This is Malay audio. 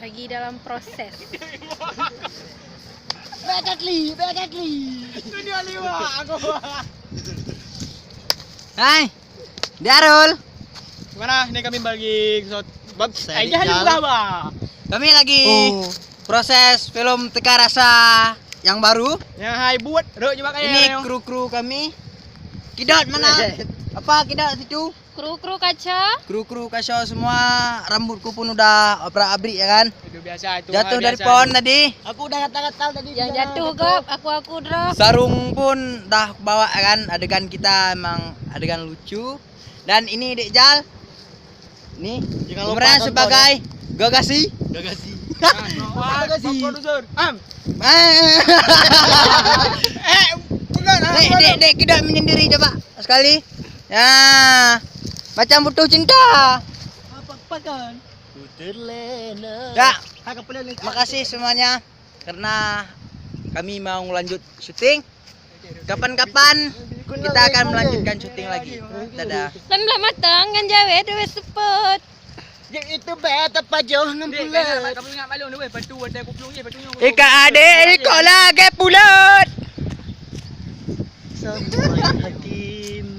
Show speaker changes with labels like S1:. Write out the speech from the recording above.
S1: Lagi dalam proses.
S2: Bekatli. Itu dia liwa aku.
S3: Hai, Darul.
S2: Gimana? Ini kami bagi bab
S3: Saya
S2: jangan
S3: Rijal.
S2: lupa, Ba.
S3: Kami lagi
S2: Oh.
S3: proses film Teka Rasa yang baru.
S2: Yang hai buat, rek juga kayak
S3: Ini kru kami. Kidot mana? Apa kidot situ?
S1: Kru-kru kaca.
S3: Kru kasau semua, rambutku pun udah abrak-abrik ya kan.
S2: Itu biasa itu.
S3: Jatuh
S2: hal
S3: dari
S2: biasa
S3: pohon
S2: itu.
S3: tadi.
S2: Aku udah kata-kata tadi.
S1: Yang jatuh gop, aku drop.
S3: Sarung pun dah bawa ya kan. Adegan kita emang adegan lucu. Dan ini Dek Jal. Ini
S2: Jangan lupa
S3: pemeran
S2: tonton,
S3: sebagai Gagasi.
S2: Wah, produser. Bukan.
S3: Dek Kidot menyendiri coba sekali. Ya. Macam butuh cinta.
S2: Apa kan? Ku terlena.
S3: Ya,
S2: Agak pelan nih.
S3: makasih semuanya karena kami mau lanjut syuting. Kapan-kapan kita akan melanjutkan syuting lagi. Dadah.
S1: Lan belah matang kan jawe dewe sepet.
S2: Yang itu beta pajoh ngam bulat.
S4: Kamu ingat malu ni weh, patu ada kuplung je, patunya.
S3: Ika adik iko lagi pulut.
S2: Sampai hati